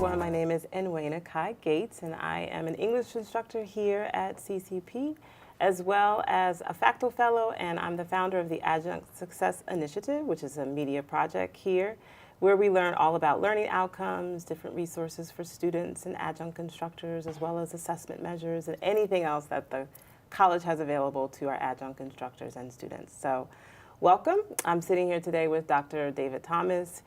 everyone. My name is Nwenna Kai Gates, and I am an English instructor here at CCP, as well as a Facto Fellow, and I'm the founder of the Adjunct Success Initiative, which is a media project here, where we learn all about learning outcomes, different resources for students and adjunct instructors, as well as assessment measures and anything else that the college has available to our adjunct instructors and students. So welcome. I'm sitting here today with Dr. David Thomas,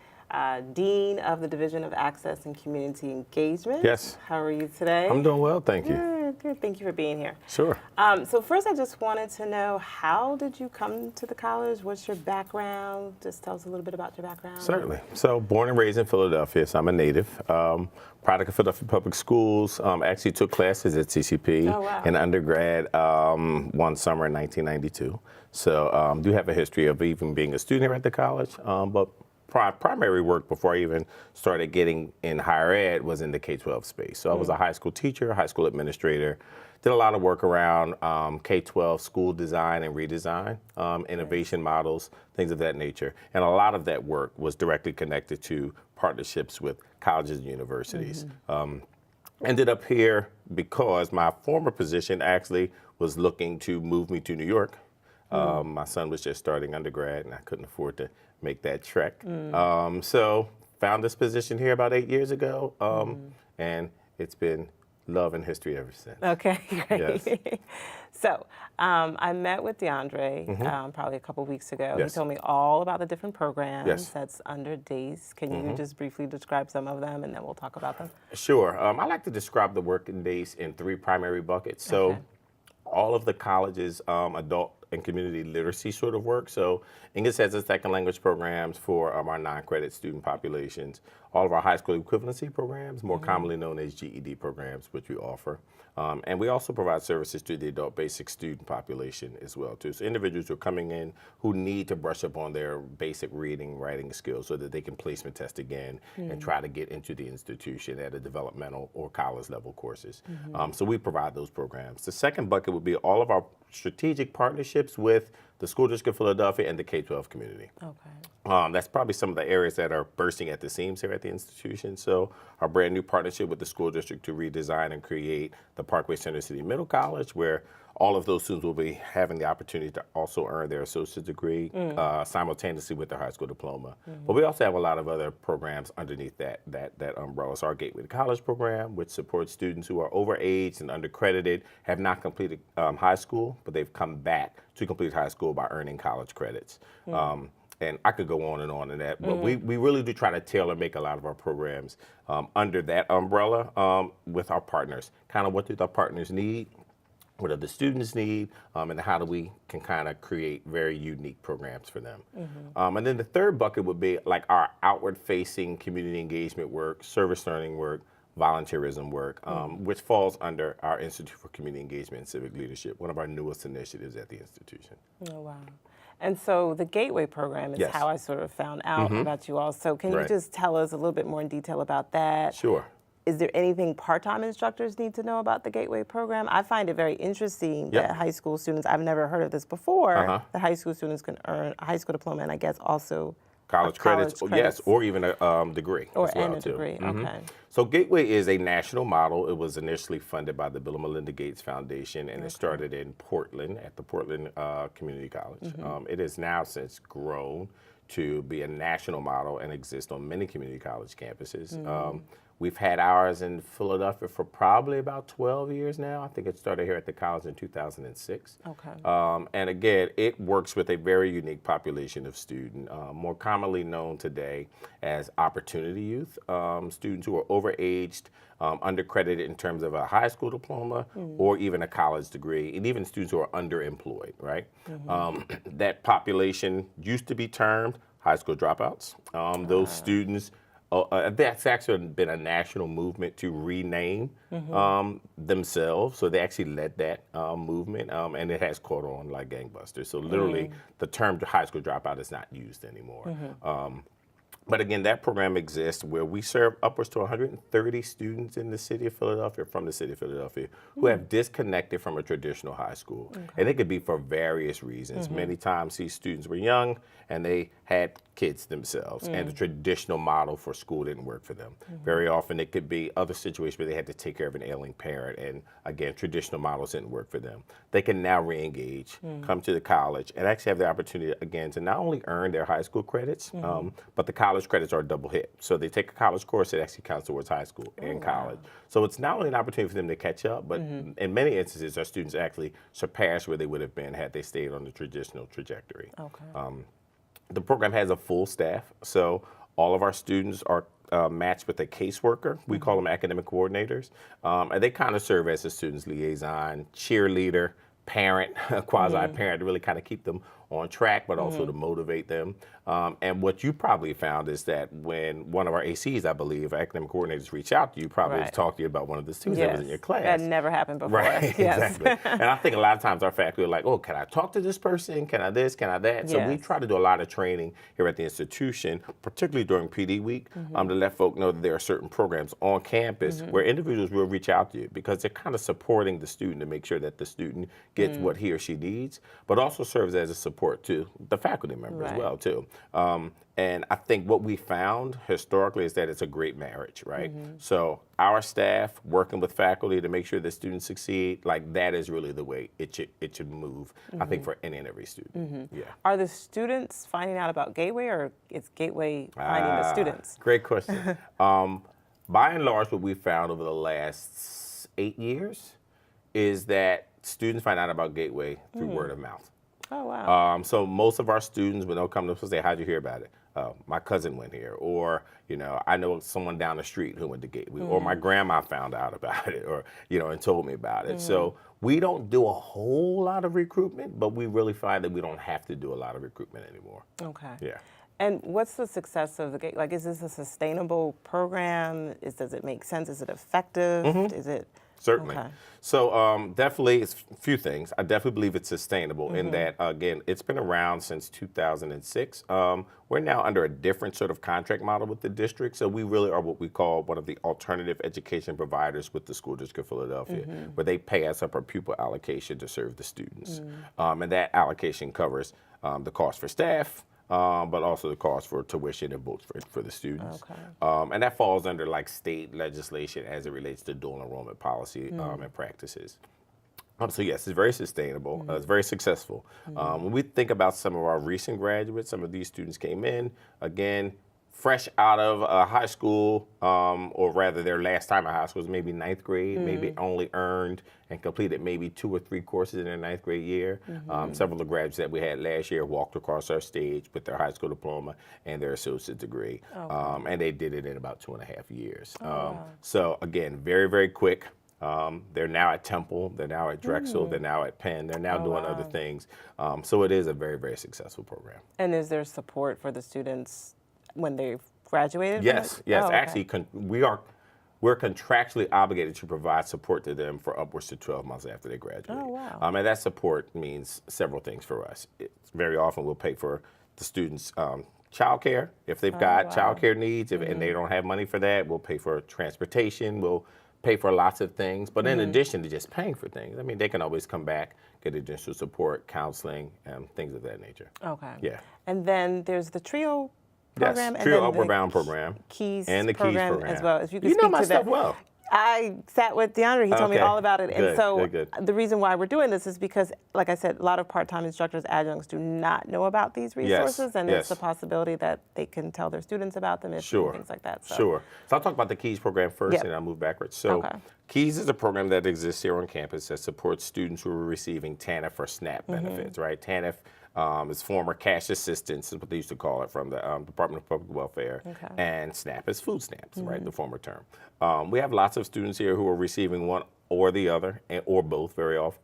Dean of the Division of Access and Community Engagement. Yes. How are you today? I'm doing well, thank you. Good. Thank you for being here. Sure. So first, I just wanted to know, how did you come to the college? What's your background? Just tell us a little bit about your background. Certainly. So born and raised in Philadelphia, so I'm a native. Product of Philadelphia Public Schools. Actually took classes at CCP in undergrad one summer in 1992. So do have a history of even being a student here at the college, but primary work before I even started getting in higher ed was in the K-12 space. So I was a high school teacher, high school administrator, did a lot of work around K-12 school design and redesign, innovation models, things of that nature. And a lot of that work was directly connected to partnerships with colleges and universities. Ended up here because my former position actually was looking to move me to New York. My son was just starting undergrad and I couldn't afford to make that trek. So found this position here about 8 years ago, and it's been love and history ever since. Okay, great. Yes. So I met with DeAndre probably a couple weeks ago. Yes. He told me all about the different programs Yes. that's under DACE. Can you just briefly describe some of them, and then we'll talk about them? Sure. I like to describe the work in DACE in three primary buckets. So all of the college's adult and community literacy sort of work. So English as a second language programs for our non-credit student populations. All of our high school equivalency programs, more commonly known as GED programs, which we offer. And we also provide services to the adult basic student population as well too. So individuals who are coming in who need to brush up on their basic reading, writing skills so that they can placement test again and try to get into the institution at a developmental or college level courses. So we provide those programs. The second bucket would be all of our strategic partnerships with the School District of Philadelphia and the K-12 community. Okay. That's probably some of the areas that are bursting at the seams here at the institution. So our brand new partnership with the school district to redesign and create the Parkway Center City Middle College, where all of those students will be having the opportunity to also earn their associate's degree simultaneously with their high school diploma. But we also have a lot of other programs underneath that umbrella. So our Gateway to College program, which supports students who are overaged and undercredited, have not completed high school, but they've come back to complete high school by earning college credits. And I could go on in that, but we really do try to tailor make a lot of our programs under that umbrella with our partners. Kind of what do the partners need? What do the students need, and how do we can kind of create very unique programs for them. And then the third bucket would be like our outward-facing community engagement work, service learning work, volunteerism work, which falls under our Institute for Community Engagement and Civic Leadership, one of our newest initiatives at the institution. Oh, wow. And so the Gateway program is how I sort of found out about you all. So can you just tell us a little bit more in detail about that? Sure. Is there anything part-time instructors need to know about the Gateway program? I find it very interesting that high school students, I've never heard of this before, that high school students can earn a high school diploma and I guess also college credits, yes, or even a degree or as well, a degree, okay. So Gateway is a national model. It was initially funded by the Bill and Melinda Gates Foundation, and it started in Portland at the Portland Community College. It has now since grown to be a national model and exist on many community college campuses. We've had ours in Philadelphia for probably about 12 years now. I think it started here at the college in 2006. Okay. And again, it works with a very unique population of students, more commonly known today as opportunity youth, students who are overaged, undercredited in terms of a high school diploma or even a college degree, and even students who are underemployed, right? That population used to be termed high school dropouts. Those students, that's actually been a national movement to rename themselves. So they actually led that movement, and it has caught on like gangbusters. So literally, the term high school dropout is not used anymore. But again, that program exists where we serve upwards to 130 students in the city of Philadelphia, from the city of Philadelphia, who have disconnected from a traditional high school. Okay. And it could be for various reasons. Many times these students were young and they had kids themselves, and the traditional model for school didn't work for them. Very often it could be other situations where they had to take care of an ailing parent, and again, traditional models didn't work for them. They can now re-engage, come to the college, and actually have the opportunity again to not only earn their high school credits, but the college credits are a double hit. So they take a college course that actually counts towards high school and college. So it's not only an opportunity for them to catch up, but in many instances, our students actually surpass where they would have been had they stayed on the traditional trajectory. Okay. The program has a full staff, so all of our students are matched with a caseworker. We call them academic coordinators, and they kind of serve as the student's liaison, cheerleader, parent, quasi-parent, to really kind of keep them on track, but also to motivate them. And what you probably found is that when one of our ACs, I believe, academic coordinators reach out to you, probably to talk to you about one of the students that was in your class. That never happened before. Right, Yes. exactly. And I think a lot of times our faculty are like, oh, can I talk to this person? Can I this? Can I that? So we try to do a lot of training here at the institution, particularly during PD week, to let folk know that there are certain programs on campus where individuals will reach out to you because they're kind of supporting the student to make sure that the student gets what he or she needs, but also serves as a support to the faculty member as well, too. And I think what we found historically is that it's a great marriage, right? So our staff working with faculty to make sure that students succeed, like that is really the way it should move, I think, for any and every student. Yeah. Are the students finding out about Gateway, or is Gateway finding the students? Great question. By and large, what we found over the last 8 years is that students find out about Gateway through word of mouth. Oh, wow. So most of our students, when they'll come to us and say, how'd you hear about it? My cousin went here, or, I know someone down the street who went to Gateway, or my grandma found out about it, or, and told me about it. So we don't do a whole lot of recruitment, but we really find that we don't have to do a lot of recruitment anymore. Okay. Yeah. And what's the success of the Gateway? Like, is this a sustainable program? Does it make sense? Is it effective? Is it? Certainly. Okay. So definitely, it's a few things. I definitely believe it's sustainable in that, again, it's been around since 2006. We're now under a different sort of contract model with the district. So we really are what we call one of the alternative education providers with the School District of Philadelphia, where they pay us up our pupil allocation to serve the students. And that allocation covers the cost for staff, but also the cost for tuition and books for the students. Okay. And that falls under like state legislation as it relates to dual enrollment policy and practices. So yes, it's very sustainable. It's very successful. When we think about some of our recent graduates, some of these students came in, again, fresh out of high school, or rather their last time in high school was maybe ninth grade, maybe only earned and completed maybe 2 or 3 courses in their ninth grade year. Several of the graduates that we had last year walked across our stage with their high school diploma and their associate degree. And they did it in about 2.5 years. So again, very, very quick. They're now at Temple, they're now at Drexel, they're now at Penn, they're now doing other things. So it is a very, very successful program. And is there support for the students when they've graduated? Yes, yes. Oh, okay. Actually, we're contractually obligated to provide support to them for upwards to 12 months after they graduate. Oh, wow. And that support means several things for us. Very often we'll pay for the students' childcare. If they've got childcare needs and they don't have money for that, we'll pay for transportation. We'll pay for lots of things. But in addition to just paying for things, I mean, they can always come back, get additional support, counseling, things of that nature. Okay. Yeah. And then there's the TRIO program. Yes, and TRIO then Upward the Bound program. Keys and the program, Keys program as well. If you could know speak my to stuff that. well. I sat with DeAndre. He told me Okay. all about it. And Good, so good. the reason why we're doing this is because, like I said, a lot of part-time instructors, adjuncts, do not know about these resources. And it's a possibility that they can tell their students about them and things like that. So. Sure. So I'll talk about the Keys program first, and I'll move backwards. So Keys is a program that exists here on campus that supports students who are receiving TANF or SNAP benefits, right? TANF is former cash assistance, is what they used to call it, from the Department of Public Welfare. And SNAP is food stamps, right, the former term. We have lots of students here who are receiving one or the other, or both very often.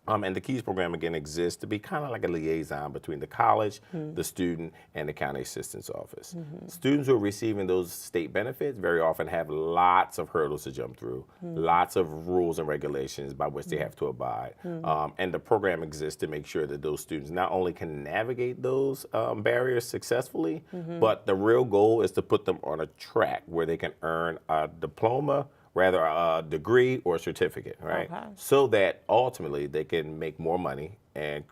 And the KEYS program, again, exists to be kind of like a liaison between the college, the student, and the county assistance office. Students who are receiving those state benefits very often have lots of hurdles to jump through, lots of rules and regulations by which they have to abide. And the program exists to make sure that those students not only can navigate those barriers successfully, but the real goal is to put them on a track where they can earn a diploma, rather a degree or a certificate, right? Okay. So that ultimately they can make more money and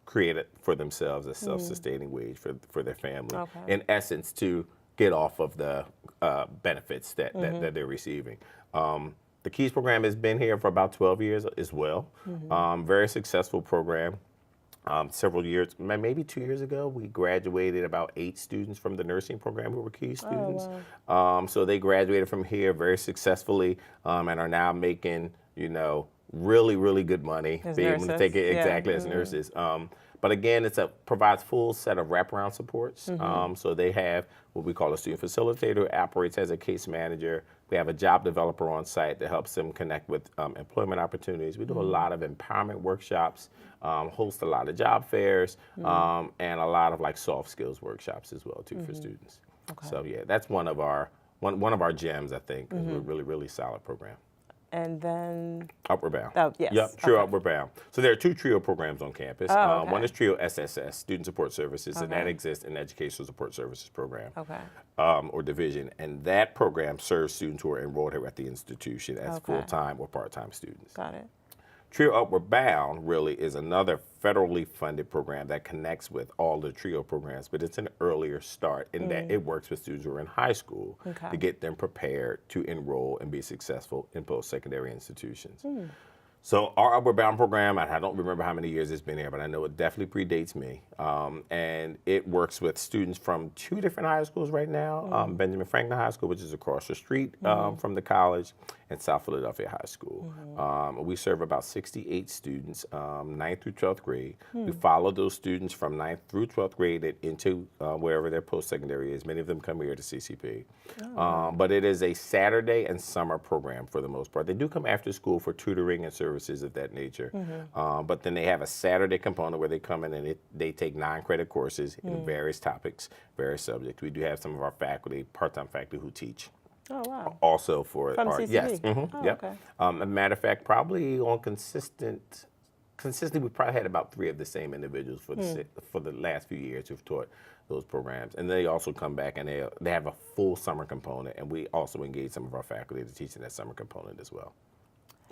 create it for themselves a self-sustaining wage for their family. Okay. In essence, to get off of the benefits that they're receiving. The KEYS program has been here for about 12 years as well. Very successful program. Several years, maybe 2 years ago, we graduated about 8 students from the nursing program who were KEYS students. Wow. So they graduated from here very successfully and are now making, really, really good money, As being able to nurses. take it Yeah. exactly as nurses. But again, provides full set of wraparound supports. So they have what we call a student facilitator who operates as a case manager. We have a job developer on site that helps them connect with employment opportunities. We do a lot of empowerment workshops, host a lot of job fairs, and a lot of like soft skills workshops as well too for students. Okay. So yeah, that's one of our gems, I think. Is a really, really solid program. And then, Upward Bound. oh, yes. Yep, TRIO Okay. Upward Bound. So there are 2 TRIO programs on campus. Oh, okay. One is TRIO SSS, Student Support Services, and that Okay. exists in the Educational Support Services program Okay. or division. And that program serves students who are enrolled here at the institution as Okay. full-time or part-time students. Got it. TRIO Upward Bound really is another federally funded program that connects with all the TRIO programs, but it's an earlier start in that it works with students who are in high school Okay. to get them prepared to enroll and be successful in post-secondary institutions. So our Upward Bound program, I don't remember how many years it's been here, but I know it definitely predates me. And it works with students from 2 different high schools right now, Benjamin Franklin High School, which is across the street from the college, and South Philadelphia High School. We serve about 68 students, 9th through 12th grade. We follow those students from 9th through 12th grade into wherever their post-secondary is. Many of them come here to CCP. But it is a Saturday and summer program for the most part. They do come after school for tutoring and services of that nature. But then they have a Saturday component where they come in and they take 9 credit courses in various topics, various subjects. We do have some of our faculty, part-time faculty who teach. Oh, wow. Also for From our, CCP? yes, Oh, yep. okay. A matter of fact, probably on consistently, we probably had about 3 of the same individuals for the last few years who've taught those programs. And they also come back and they have a full summer component, and we also engage some of our faculty to teach in that summer component as well.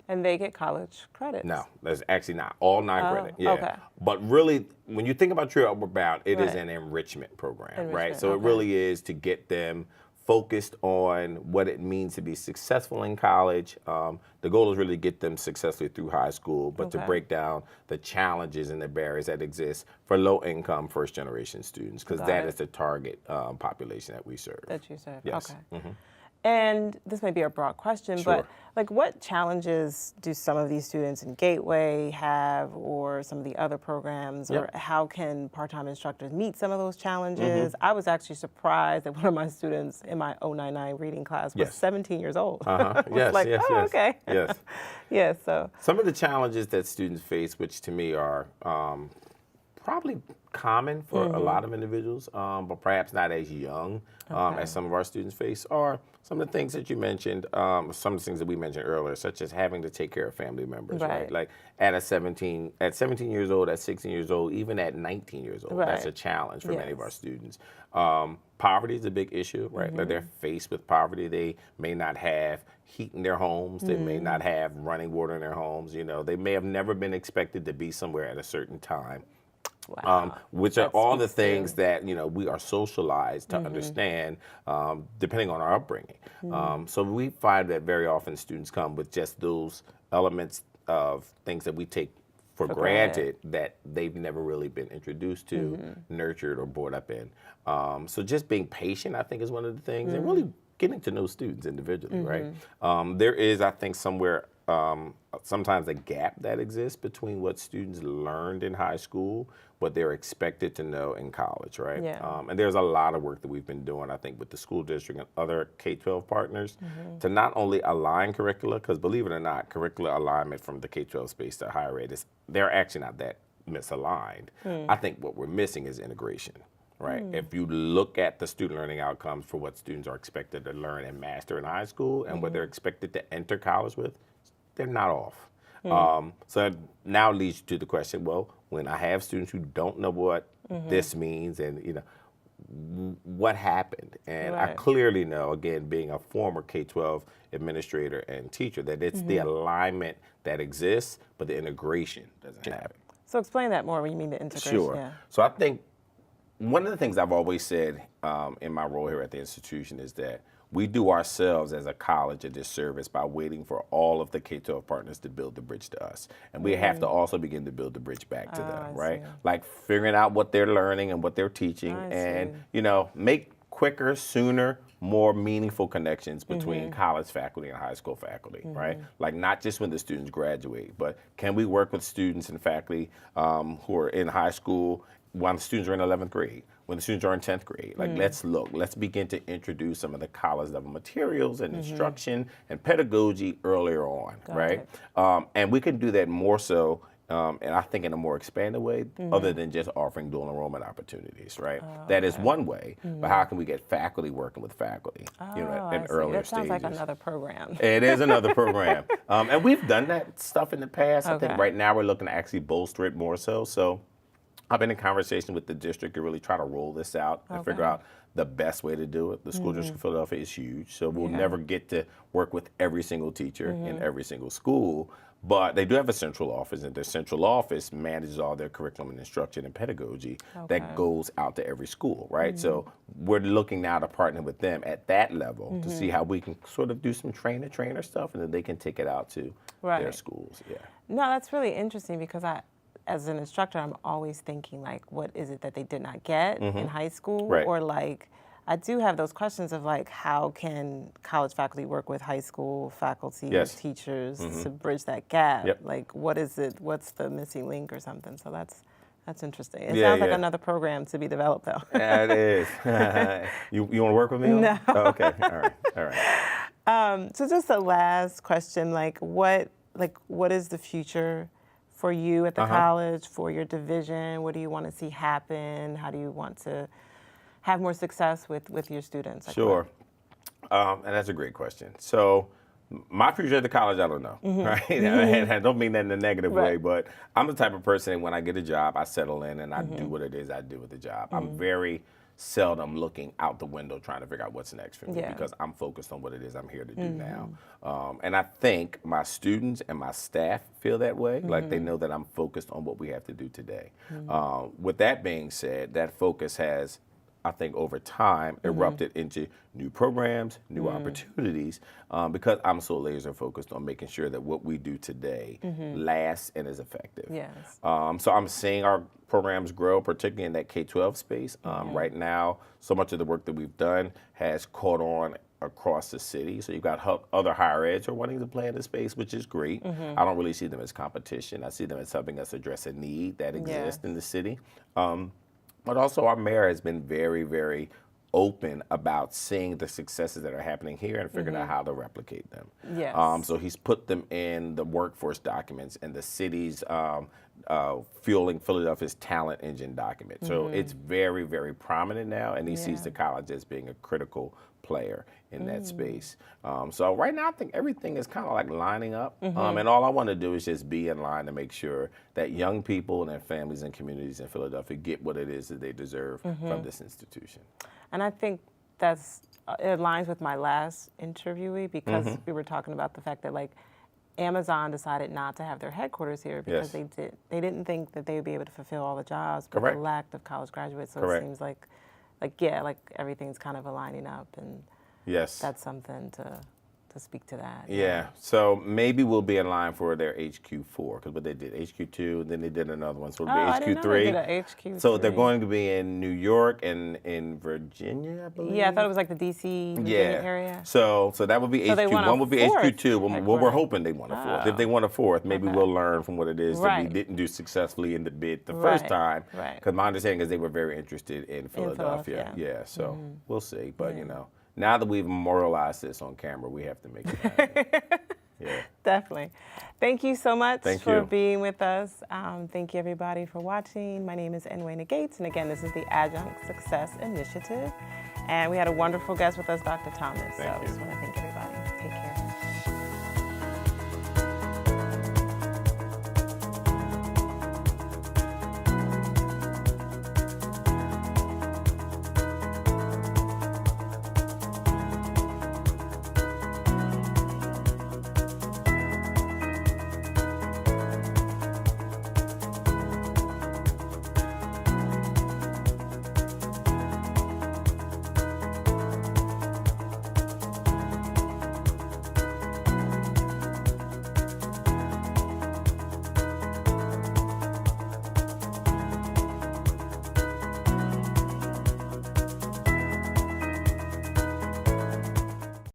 And they get college credits. No, that's actually not all 9 credit. Yeah. okay. But really, when you think about TRIO Upward Bound, it is Right. an enrichment program, right? Enrichment, So it okay. really is to get them focused on what it means to be successful in college. The goal is really to get them successfully through high school, but to Okay. break down the challenges and the barriers that exist for low-income first-generation students, because Got that it. is the target population that we serve. That you said. Yes. Okay. And this may be a broad question, Sure. but like what challenges do some of these students in Gateway have or some of the other programs, or Yep. how can part-time instructors meet some of those challenges? I was actually surprised that one of my students in my 099 reading class was Yes. 17 years old. Uh-huh. Was Yes, like, yes, oh, yes. okay. Yes. Yes, so. Some of the challenges that students face, which to me are probably common for a lot of individuals, but perhaps not as young as some of our students face, are some of the things that you mentioned, some of the things that we mentioned earlier, such as having to take care of family members, right? Right. Like at 17 years old, at 16 years old, even at 19 years old, that's Right. a challenge for many of our Yes. students. Poverty is a big issue, right? Like they're faced with poverty. They may not have heat in their homes. They may not have running water in their homes. They may have never been expected to be somewhere at a certain time. Wow. Which are That all the speaks to- things that we are socialized to understand, depending on our upbringing. So we find that very often students come with just those elements of things that we take for granted that they've never really been introduced to, nurtured, or brought up in. So just being patient, I think, is one of the things, and really getting to know students individually, right? There is, I think, somewhere sometimes a gap that exists between what students learned in high school, what they're expected to know in college, right? Yeah. And there's a lot of work that we've been doing, I think, with the school district and other K-12 partners to not only align curricula, because believe it or not, curricula alignment from the K-12 space to higher ed they're actually not that misaligned. I think what we're missing is integration. Right. If you look at the student learning outcomes for what students are expected to learn and master in high school and what they're expected to enter college with, they're not off. So that now leads to the question, well, when I have students who don't know what this means and, what happened? And I Right. clearly know, again, being a former K-12 administrator and teacher, that it's the alignment that exists, but the integration doesn't happen. So explain that more when you mean the integration. Sure. Yeah. So I think one of the things I've always said in my role here at the institution is that we do ourselves as a college a disservice by waiting for all of the K-12 partners to build the bridge to us. And we have to also begin to build the bridge back to them, I right? see. Like figuring out what they're learning and what they're teaching I and, see. make quicker, sooner, more meaningful connections between college faculty and high school faculty, right? Like not just when the students graduate, but can we work with students and faculty who are in high school when the students are in 11th grade, when the students are in 10th grade. Like, let's begin to introduce some of the college level materials and instruction and pedagogy earlier on, right? And we can do that more so, and I think in a more expanded way, other than just offering dual enrollment opportunities, right? That is one way, but how can we get faculty working with faculty, I in see. earlier That sounds stages? like another program. It is another program. And we've done that stuff in the past. I think Okay. right now we're looking to actually bolster it more so. So I've been in conversation with the district to really try to roll this out and figure out the best way to do it. The school district of Philadelphia is huge, so we'll never get to work with every single teacher in every single school. But they do have a central office, and their central office manages all their curriculum and instruction and pedagogy that goes out to every school, right? So we're looking now to partner with them at that level to see how we can sort of do some trainer stuff, and then they can take it out to their Right. schools. Yeah. No, that's really interesting because as an instructor, I'm always thinking like, what is it that they did not get in high school? Right. Or like, I do have those questions of like, how can college faculty work with high school faculty Yes. teachers to bridge that gap? Yep. Like, what is it? What's the missing link or something? So that's interesting. It Yeah, sounds like yeah. another program to be developed though. Yeah, it is. You want to work with me on No. it? Oh, okay. All right. So just the last question, like what is the future for you at the college, for your division? What do you want to see happen? How do you want to have more success with your students? Like Sure. And that's a great question. So my future at the college, I don't know, right? And I don't mean that in a negative way, Right. but I'm the type of person that when I get a job, I settle in and I do what it is I do with the job. I'm very seldom looking out the window trying to figure out what's next for me Yeah. because I'm focused on what it is I'm here to do now. And I think my students and my staff feel that way, like they know that I'm focused on what we have to do today. With that being said, that focus has, I think, over time erupted into new programs, new opportunities, because I'm so laser focused on making sure that what we do today lasts and is effective. Yes. So I'm seeing our programs grow, particularly in that K-12 space. Right now, so much of the work that we've done has caught on across the city. So you've got other higher eds who are wanting to play in the space, which is great. I don't really see them as competition. I see them as helping us address a need that exists in the city. But also our mayor has been very, very open about seeing the successes that are happening here and figuring out how to replicate them. Yes. So he's put them in the workforce documents and the city's fueling Philadelphia's talent engine document. So it's very, very prominent now, and he sees the college as being a critical player in that space. So right now I think everything is kind of like lining up, and all I want to do is just be in line to make sure that young people and their families and communities in Philadelphia get what it is that they deserve from this institution. And I think it aligns with my last interviewee because we were talking about the fact that like Amazon decided not to have their headquarters here because they didn't think that they would be able to fulfill all the jobs, but the lack of college graduates. So it seems like everything's kind of aligning up, and Yes. that's something to to speak to that. Yeah, so maybe we'll be in line for their HQ4, because what they did, HQ2, and then they did another one, so it'll be I didn't know they HQ3. did a HQ3. So they're going to be in New York and in Virginia, I believe. Yeah, I thought it was like the DC, Virginia area. So that would be So they HQ. want a One would be fourth HQ2. Well, we're headquarters. hoping they want a fourth. If they want a fourth, maybe we'll learn from what it is that Right. we didn't do successfully in the bid the first time. Right. Because my understanding is they were very interested in Philadelphia. Philadelphia. Yeah, so we'll see. But, you know, now that we've memorialized this on camera, we have to make it happen. Yeah. Definitely. Thank you so much Thank for you. being with us. Thank you, everybody, for watching. My name is Nwenna Gates, and again, this is the Adjunct Success Initiative. And we had a wonderful guest with us, Dr. Thomas. Thank so I you. just want to thank everybody.